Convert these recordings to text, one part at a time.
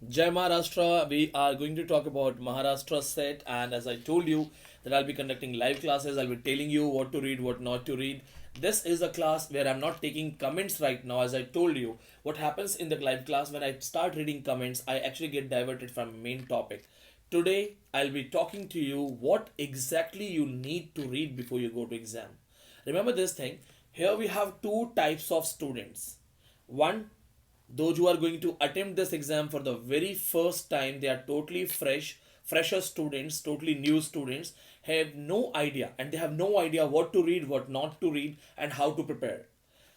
Jai Maharashtra, we are going to talk about Maharashtra set, and as I told you that I'll be conducting live classes, I'll be telling you what to read, what not to read. This is a class where I'm not taking comments right now. As I told you, what happens in the live class when I start reading comments, I actually get diverted from main topic. Today, I'll be talking to you what exactly you need to read before you go to exam. Remember this thing, here we have two types of students. One, those who are going to attempt this exam for the very first time, they are totally fresher students, totally new students, have no idea, and they have no idea what to read, what not to read, and how to prepare.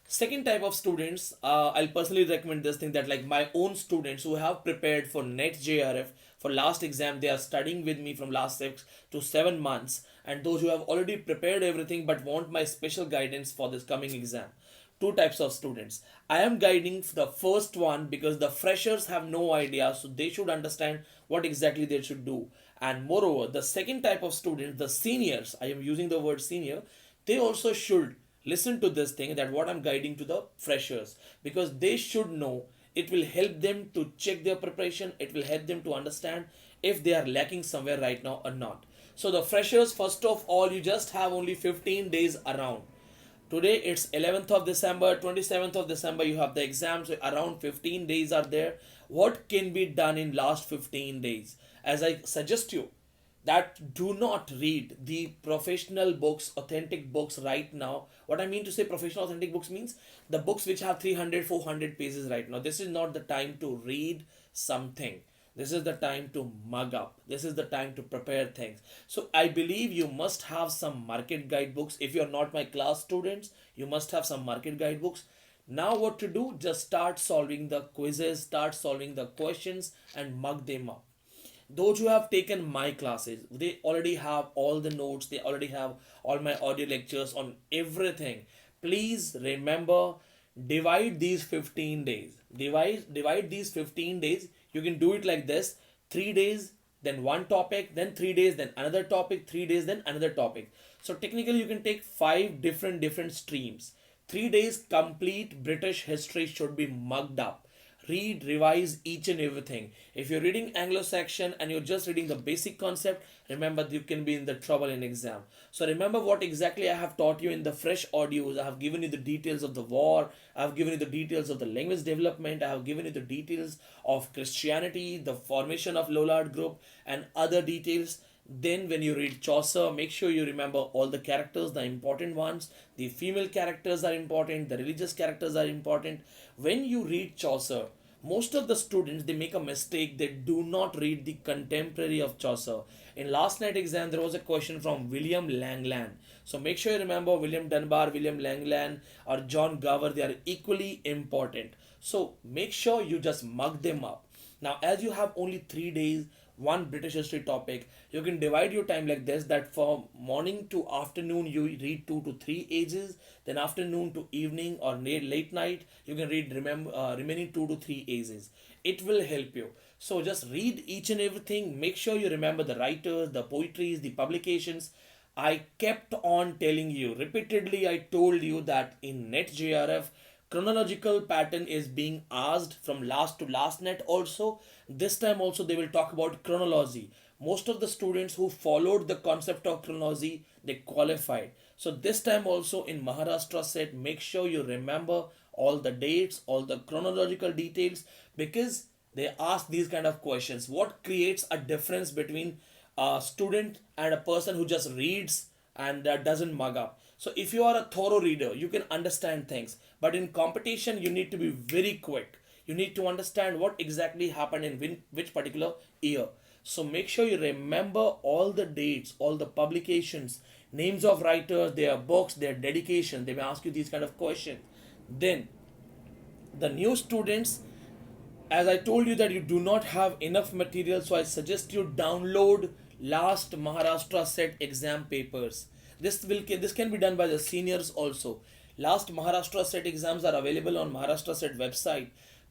Second type of students, I'll personally recommend this thing, that like my own students who have prepared for net JRF for last exam, they are studying with me from last 6 to 7 months, and those who have already prepared everything but want my special guidance for this coming exam. Two types of students. I am guiding the first one because the freshers have no idea, so they should understand what exactly they should do. And moreover, the second type of students, the seniors, I am using the word senior, they also should listen to this thing, that what I'm guiding to the freshers, because they should know, it will help them to check their preparation, it will help them to understand if they are lacking somewhere right now or not. So the freshers, first of all, you just have only 15 days around. Today it's 11th of December, 27th of December, you have the exam, so around 15 days are there. What can be done in last 15 days? As I suggest you, that do not read the professional books, authentic books right now. What I mean to say professional authentic books means the books which have 300, 400 pages right now. This is not the time to read something. This is the time to mug up. This is the time to prepare things. So I believe you must have some market guidebooks. If you're not my class students, you must have some market guidebooks. Now what to do? Just start solving the quizzes, start solving the questions and mug them up. Those who have taken my classes, they already have all the notes, they already have all my audio lectures on everything. Please remember, divide these 15 days, divide these 15 days. You can do it like this: 3 days, then one topic, then 3 days, then another topic, 3 days, then another topic. So technically you can take 5 different streams. 3 days complete British history should be mugged up. Read, revise each and everything. If you're reading Anglo-Saxon and you're just reading the basic concept, remember you can be in the trouble in exam. So remember what exactly I have taught you in the fresh audios. I have given you the details of the war, I have given you the details of the language development, I have given you the details of Christianity, the formation of Lollard group, and other details. Then when you read Chaucer, make sure you remember all the characters, the important ones. The female characters are important, the religious characters are important. When you read Chaucer, most of the students, they make a mistake, they do not read the contemporary of Chaucer. In last night exam there was a question from William Langland, so make sure you remember William Dunbar, William Langland, or John Gower. They are equally important, so make sure you just mug them up. Now as you have only 3 days, one British history topic, you can divide your time like this, that from morning to afternoon you read 2 to 3 ages, then afternoon to evening or late night you can read remaining 2 to 3 ages. It will help you. So just read each and everything, make sure you remember the writers, the poetries, the publications. I kept on telling you repeatedly, I told you that in net JRF chronological pattern is being asked from last to last net also. This time also they will talk about chronology. Most of the students who followed the concept of chronology, they qualified. So this time also in Maharashtra set, make sure you remember all the dates, all the chronological details, because they ask these kind of questions. What creates a difference between a student and a person who just reads and doesn't mug up? So if you are a thorough reader, you can understand things, but in competition you need to be very quick. You need to understand what exactly happened in which particular year. So make sure you remember all the dates, all the publications, names of writers, their books, their dedication. They may ask you these kind of questions. Then the new students, as I told you that you do not have enough material, so I suggest you download last Maharashtra set exam papers. This can be done by the seniors also. Last Maharashtra set exams are available on Maharashtra set website.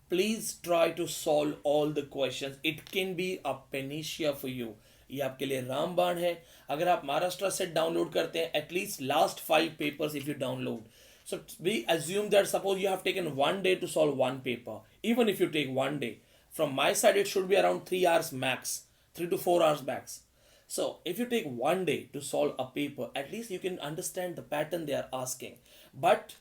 Please try to solve all the questions. It can be a panacea for you. ये आपके लिए रामबाण है. अगर आप Maharashtra set download करते हैं, at least last 5 papers if you download. So we assume that suppose you have taken 1 day to solve one paper. Even if you take 1 day, From my side, it should be around 3 hours max, 3 to 4 hours max. So if you take one day to solve a paper, at least you can understand the pattern they are asking. But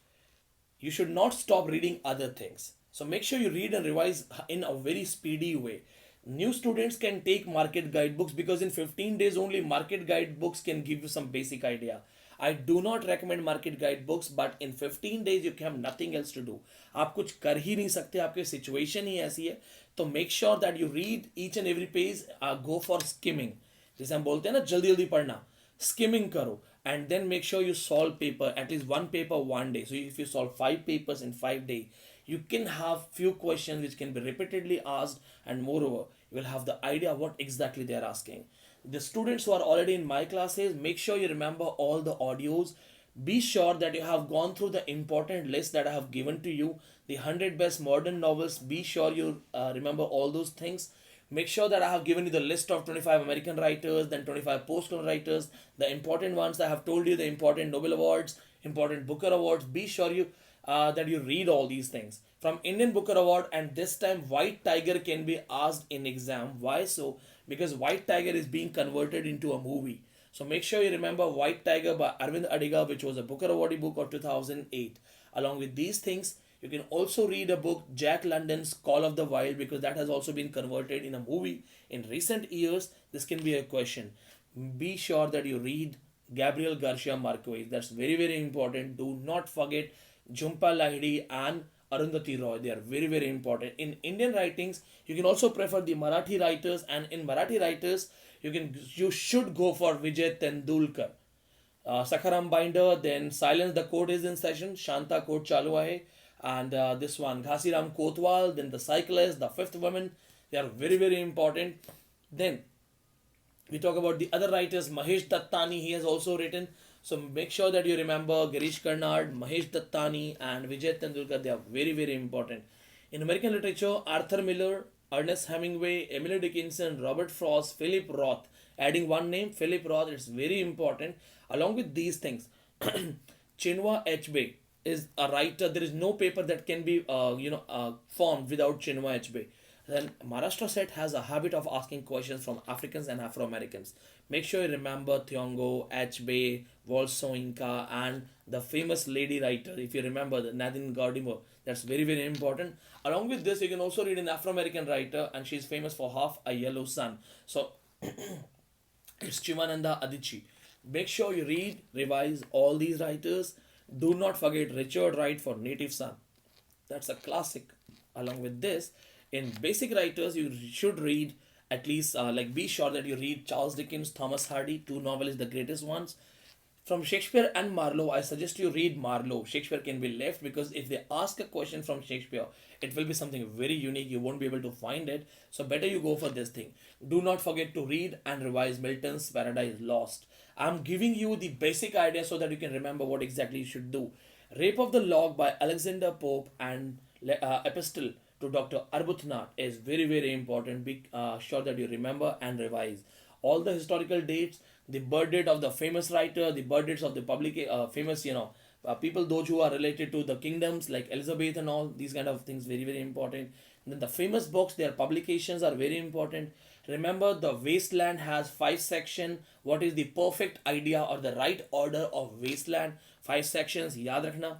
you should not stop reading other things. So make sure you read and revise in a very speedy way. New students can take market guidebooks because in 15 days only market guidebooks can give you some basic idea. I do not recommend market guidebooks, but in 15 days you can have nothing else to do. आप कुछ कर ही नहीं सकते, आपकी situation ही ऐसी है. तो make sure that you read each and every page, go for skimming. जैसे हम बोलते हैं ना, जल्दी जल्दी पढ़ना, skimming करो, and then make sure you solve paper, at least one paper one day. So if you solve 5 papers in 5 days, you can have few questions which can be repeatedly asked, and moreover you will have the idea what exactly they are asking. The students who are already in my classes, make sure you remember all the audios. Be sure that you have gone through the important list that I have given to you, the 100 best modern novels. Be sure you remember all those things. Make sure that I have given you the list of 25 American writers, then 25 post-colonial writers, the important ones. I have told you the important Nobel Awards, important Booker Awards. Be sure you that you read all these things. From Indian Booker Award, and this time White Tiger can be asked in exam. Why so? Because White Tiger is being converted into a movie. So make sure you remember White Tiger by Arvind Adiga, which was a Booker Award book of 2008. Along with these things, you can also read a book, Jack London's Call of the Wild, because that has also been converted in a movie in recent years. This can be a question. Be sure that you read Gabriel Garcia Marquez. That's very, very important. Do not forget Jhumpa Lahiri and Arundhati Roy. They are very, very important. In Indian writings, you can also prefer the Marathi writers, and in Marathi writers, you should go for Vijay Tendulkar. Sakaram Binder, then Silence the Court is in session, Shanta Court Chalu Hai, and this one Ghasiram Kotwal, then The Cyclist, The Fifth Woman. They are very, very important. Then we talk about the other writers. Mahesh Dattani, he has also written. So make sure that you remember Girish Karnad, Mahesh Dattani, and Vijay Tendulkar. They are very, very important. In American literature, Arthur Miller, Ernest Hemingway, Emily Dickinson, Robert Frost, Philip Roth. Adding one name, Philip Roth, it's very important. Along with these things, Chinua Achebe is a writer. There is no paper that can be formed without Chinua Achebe. Then Maharashtra set has a habit of asking questions from Africans and Afro-Americans. Make sure you remember Thiongo, Achebe, Wolsoinka, and the famous lady writer, if you remember, the Nadine Gordimer. That's very, very important. Along with this, you can also read an Afro-American writer, and she's famous for Half a Yellow Sun. So it's Chimananda Adichie. Make sure you read, revise all these writers. Do not forget Richard Wright for Native Son. That's a classic. Along with this, in basic writers, you should read at least, be sure that you read Charles Dickens, Thomas Hardy, two novelists, the greatest ones. From Shakespeare and Marlowe, I suggest you read Marlowe. Shakespeare can be left, because if they ask a question from Shakespeare, it will be something very unique. You won't be able to find it. So better you go for this thing. Do not forget to read and revise Milton's Paradise Lost. I'm giving you the basic idea so that you can remember what exactly you should do. Rape of the Lock by Alexander Pope and Epistle to Dr. Arbuthnot is very, very important. Be sure that you remember and revise all the historical dates, the birth date of the famous writer, the birth dates of the public famous people, those who are related to the kingdoms like Elizabeth and all these kind of things, very, very important. And then the famous books, their publications are very important. Remember, the Wasteland has 5 sections. What is the perfect idea or the right order of Wasteland? 5 sections, याद रखना.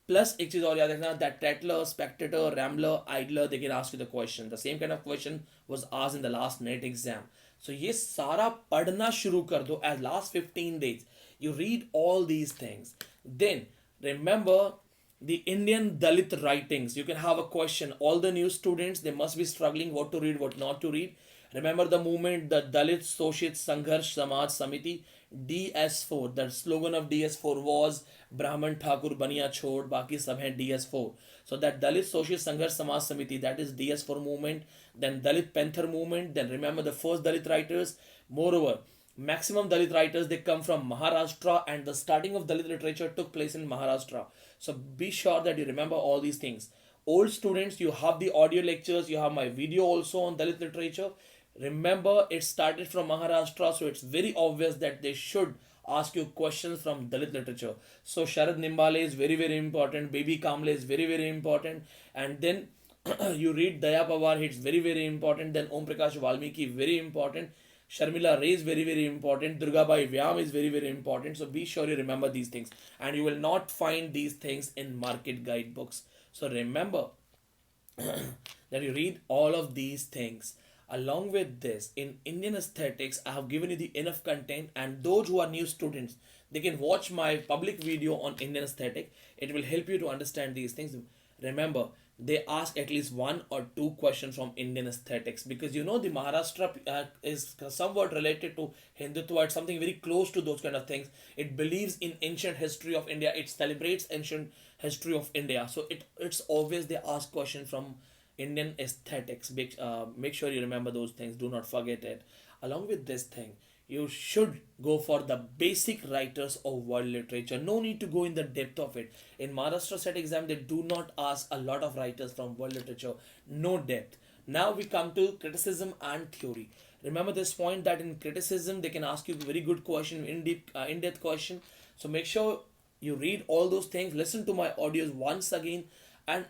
Plus एक चीज और याद रखना, that Tattler, Spectator, Rambler, Idler, they can ask you the question. The same kind of question was asked in the last NET exam. So ये सारा पढ़ना शुरू कर दो as last 15 days. You read all these things. Then remember the Indian Dalit writings. You can have a question. All the new students, they must be struggling what to read, what not to read. Remember the movement, the Dalit Soshit Sangharsh Samaj Samiti, DS4. The slogan of DS4 was Brahman Thakur Baniya Chhod, Baki sab hai DS4. So that Dalit Soshit Sangharsh Samaj Samiti, that is DS4 movement. Then Dalit Panther movement. Then remember the first Dalit writers. Moreover, maximum Dalit writers, they come from Maharashtra, and the starting of Dalit literature took place in Maharashtra. So be sure that you remember all these things. Old students, you have the audio lectures, you have my video also on Dalit literature. Remember, it started from Maharashtra, so it's very obvious that they should ask you questions from Dalit literature. So Sharad Nimbale is very, very important. Baby Kamble is very, very important. And then You read Daya Pawar, it's very, very important. Then Om Prakash Valmiki, very important. Sharmila Ray is very, very important. Durga Bai Vyam is very, very important. So be sure you remember these things. And you will not find these things in market guidebooks. So remember that you read all of these things. Along with this, in Indian aesthetics, I have given you the enough content, and those who are new students, they can watch my public video on Indian aesthetic. It will help you to understand these things. Remember, they ask at least one or two questions from Indian aesthetics, because you know the Maharashtra is somewhat related to Hindutva. It's something very close to those kind of things. It believes in ancient history of India. It celebrates ancient history of India. So it's always they ask questions from Indian aesthetics. Make sure you remember those things. Do not forget it. Along with this thing, you should go for the basic writers of world literature. No need to go in the depth of it. In Maharashtra set exam, they do not ask a lot of writers from world literature. No depth. Now we come to criticism and theory. Remember this point that in criticism they can ask you very good question, in-depth question. So make sure you read all those things. Listen to my audios once again, and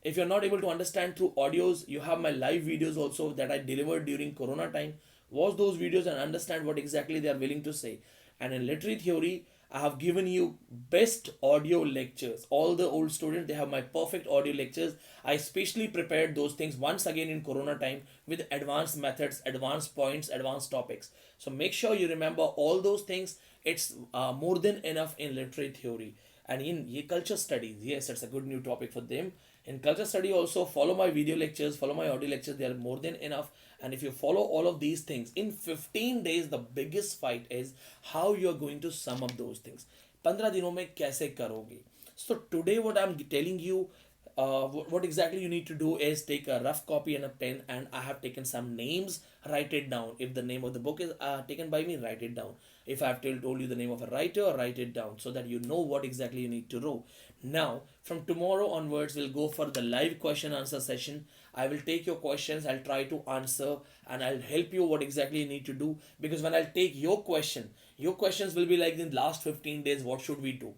if you're not able to understand through audios, you have my live videos also that I delivered during Corona time. Watch those videos and understand what exactly they are willing to say. And in literary theory, I have given you best audio lectures. All the old students, they have my perfect audio lectures. I specially prepared those things once again in Corona time with advanced methods, advanced points, advanced topics. So make sure you remember all those things. It's more than enough in literary theory. And in culture studies, yes, it's a good new topic for them. In culture study also, follow my video lectures, follow my audio lectures. They are more than enough. And if you follow all of these things in 15 days, the biggest fight is how you are going to sum up those things. 15 दिनों में कैसे करोगे? So today what I'm telling you, what exactly you need to do is take a rough copy and a pen, and I have taken some names. Write it down. If the name of the book is taken by me, write it down. If I have told you the name of a writer, write it down so that you know what exactly you need to do. Now, from tomorrow onwards, we'll go for the live question answer session. I will take your questions, I'll try to answer, and I'll help you what exactly you need to do. Because when I'll take your questions will be like in the last 15 days, what should we do?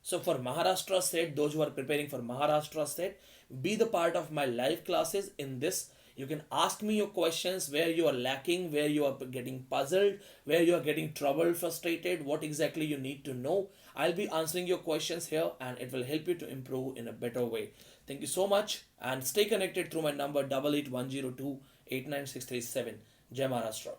So for Maharashtra set, those who are preparing for Maharashtra set, be the part of my live classes. In this, you can ask me your questions, where you are lacking, where you are getting puzzled, where you are getting troubled, frustrated, what exactly you need to know. I'll be answering your questions here, and it will help you to improve in a better way. Thank you so much, and stay connected through my number 8810289637. Jai Maharashtra.